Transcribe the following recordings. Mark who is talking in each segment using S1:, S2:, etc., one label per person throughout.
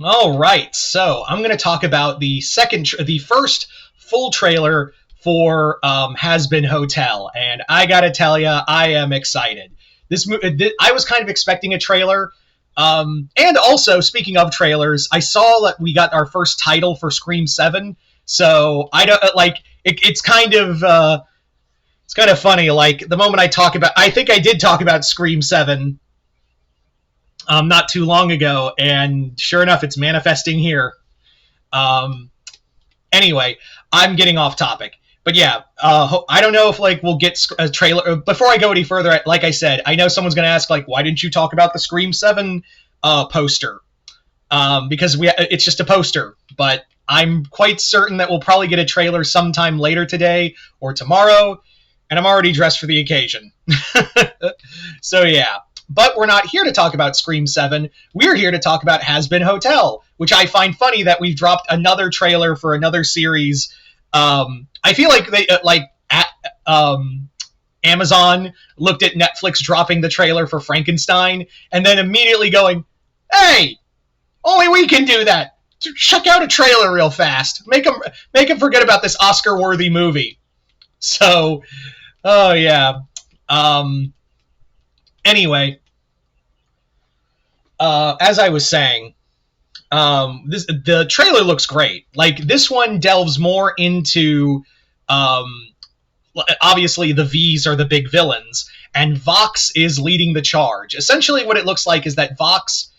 S1: All right, so I'm going to talk about the first full trailer for Hazbin Hotel, and I gotta tell you, I am excited. I was kind of expecting a trailer, and also speaking of trailers, I saw that we got our first title for Scream 7. So I don't it's kind of funny. Like the moment I think I did talk about Scream 7 not too long ago, and sure enough, it's manifesting here. Um, anyway, I'm getting off topic, but yeah, I don't know if like we'll get a trailer before I go any further. Like I said, I know someone's going to ask like, why didn't you talk about the Scream 7 poster? Because it's just a poster, but I'm quite certain that we'll probably get a trailer sometime later today or tomorrow, and I'm already dressed for the occasion. So yeah. But we're not here to talk about Scream 7. We're here to talk about Hazbin Hotel, which I find funny that we've dropped another trailer for another series. I feel like Amazon looked at Netflix dropping the trailer for Frankenstein and then immediately going, "Hey, only we can do that. Check out a trailer real fast. Make them forget about this Oscar-worthy movie." So, oh yeah. Anyway, as I was saying, the trailer looks great. Like this one delves more into, obviously the V's are the big villains, and Vox is leading the charge. Essentially, what it looks like is that Vox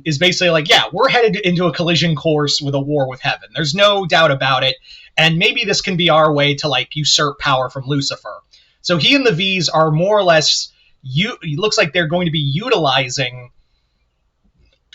S1: is basically like, yeah, we're headed into a collision course with a war with heaven. There's no doubt about it, and maybe this can be our way to like usurp power from Lucifer. So he and the V's are more or less. It looks like they're going to be utilizing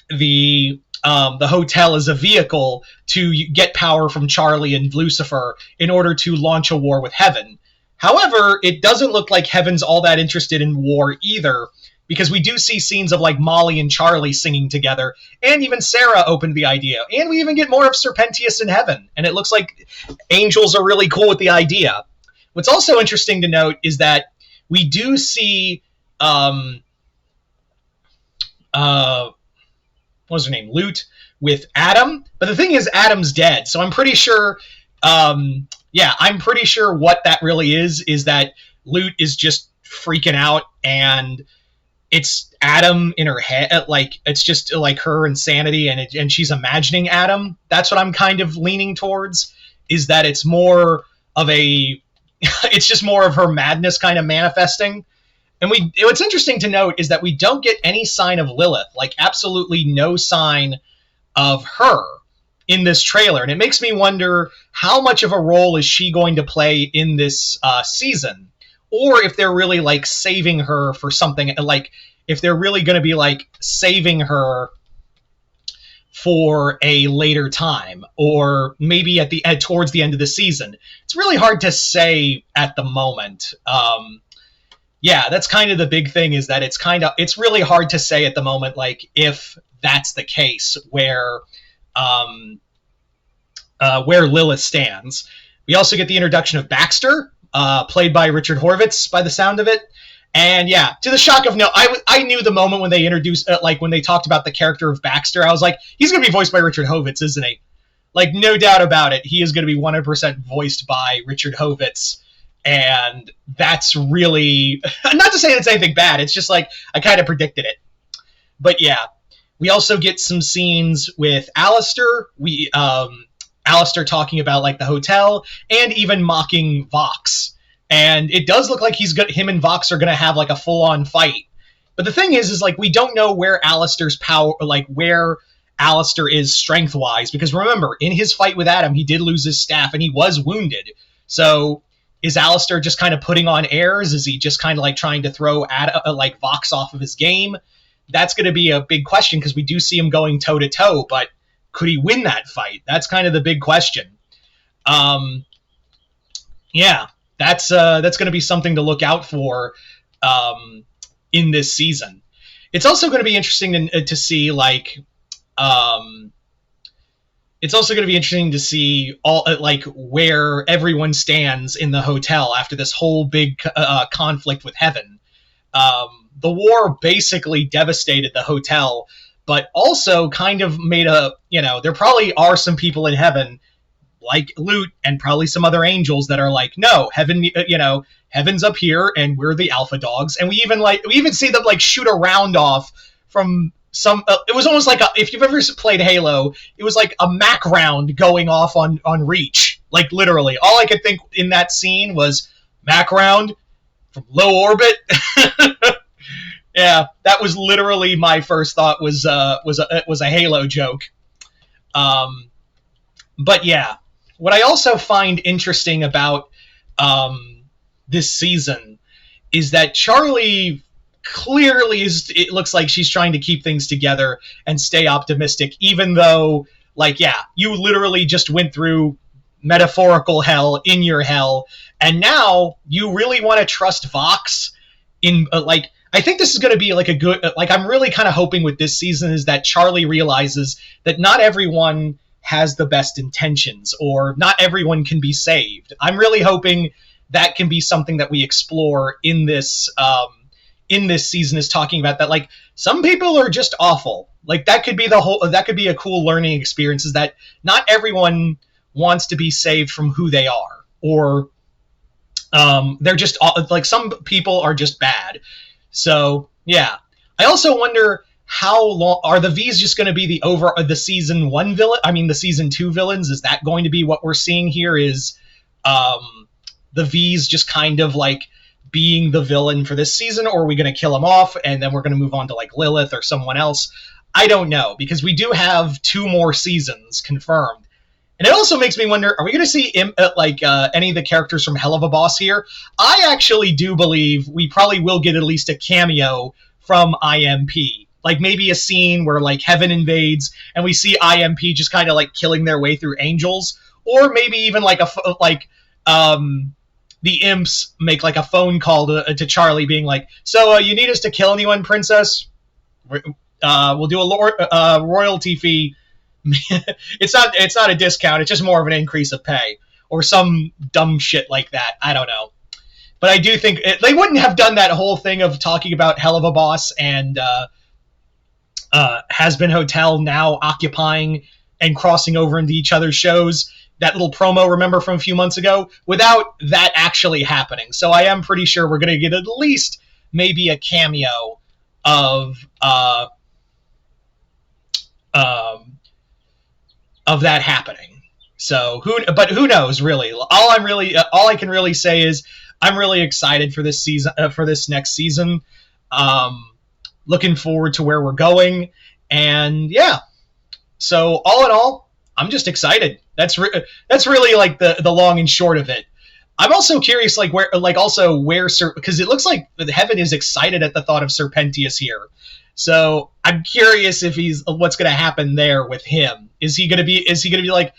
S1: the hotel as a vehicle to get power from Charlie and Lucifer in order to launch a war with Heaven. However, it doesn't look like Heaven's all that interested in war either, because we do see scenes of like Molly and Charlie singing together, and even Sarah opened the idea, and we even get more of Serpentius in Heaven, and it looks like angels are really cool with the idea. What's also interesting to note is that we do see what was her name? Lute with Adam. But the thing is, Adam's dead. So I'm pretty sure, I'm pretty sure what that really is that Lute is just freaking out and it's Adam in her head. Like, it's just like her insanity and she's imagining Adam. That's what I'm kind of leaning towards, is that it's more of it's just more of her madness kind of manifesting. And what's interesting to note is that we don't get any sign of Lilith, like absolutely no sign of her in this trailer. And it makes me wonder how much of a role is she going to play in this season, or if they're really like saving her for something, like if they're really going to be like saving her for a later time, or maybe towards the end of the season. It's really hard to say at the moment. Yeah, that's kind of the big thing, is that it's really hard to say at the moment, like, if that's the case where Lilith stands. We also get the introduction of Baxter, played by Richard Horvitz, by the sound of it. And yeah, to the shock of I knew the moment when they introduced, when they talked about the character of Baxter, I was like, he's going to be voiced by Richard Horvitz, isn't he? Like, no doubt about it, he is going to be 100% voiced by Richard Horvitz. And that's really, not to say it's anything bad, it's just like, I kind of predicted it. But yeah, we also get some scenes with Alistair, Alistair talking about like the hotel, and even mocking Vox. And it does look like him and Vox are going to have like a full-on fight. But the thing is like, we don't know where Alistair's power, like where Alistair is strength-wise, because remember, in his fight with Adam, he did lose his staff and he was wounded. So is Alistair just kind of putting on airs? Is he just kind of like trying to throw Vox off of his game? That's going to be a big question, because we do see him going toe-to-toe, but could he win that fight? That's kind of the big question. Yeah, that's going to be something to look out for in this season. It's also going to be interesting to see, like, it's also going to be interesting to see where everyone stands in the hotel after this whole big conflict with Heaven. The war basically devastated the hotel, but also kind of made a, there probably are some people in heaven like Lute and probably some other angels that are like, no, heaven, heaven's up here and we're the alpha dogs. And we even see them like shoot a round off from some, it was almost like if you've ever played Halo, it was like a Mac round going off on Reach. Like literally, all I could think in that scene was Mac round from low orbit. Yeah, that was literally my first thought was a Halo joke. But yeah, what I also find interesting about this season is that Charlie clearly it looks like she's trying to keep things together and stay optimistic, even though, like, yeah, you literally just went through metaphorical hell in your hell, and now you really want to trust Vox in, I think this is going to be like a good, I'm really kind of hoping with this season is that Charlie realizes that not everyone has the best intentions, or not everyone can be saved. I'm really hoping that can be something that we explore in this season, is talking about that, like, some people are just awful. Like, that could be a cool learning experience, is that not everyone wants to be saved from who they are, or they're just, like, some people are just bad. So, yeah. I also wonder how long are the V's just going to be the season 1 villain? I mean, the season 2 villains. Is that going to be what we're seeing here? Is the V's just kind of like being the villain for this season, or are we going to kill them off and then we're going to move on to like Lilith or someone else? I don't know, because we do have 2 more seasons confirmed. And it also makes me wonder, are we going to see any of the characters from Hell of a Boss here? I actually do believe we probably will get at least a cameo from IMP. Like, maybe a scene where, like, heaven invades and we see IMP just kind of, like, killing their way through angels. Or maybe even, like, the imps make, like, a phone call to Charlie being like, so, you need us to kill anyone, princess? We'll do a royalty fee. It's not a discount. It's just more of an increase of pay, or some dumb shit like that. I don't know, but I do think they wouldn't have done that whole thing of talking about Hell of a Boss and Hazbin Hotel now occupying and crossing over into each other's shows. That little promo, remember, from a few months ago, without that actually happening. So I am pretty sure we're going to get at least maybe a cameo of that happening. So who knows, really? All I can really say is I'm really excited for this season, for this next season. Looking forward to where we're going, and yeah. So all in all, I'm just excited. That's really like the long and short of it. I'm also curious, because it looks like Heaven is excited at the thought of Serpentius here. So I'm curious if what's going to happen there with him. Is he going to be like,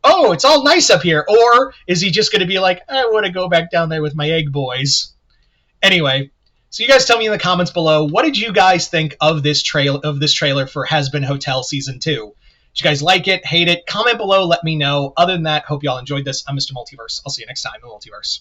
S1: oh, it's all nice up here, or is he just going to be like, I want to go back down there with my egg boys? Anyway, so you guys tell me in the comments below, what did you guys think of this trailer for Hazbin Hotel Season 2? Did you guys like it, hate it? Comment below, let me know. Other than that, hope y'all enjoyed this. I'm Mr. Multiverse. I'll see you next time in the Multiverse.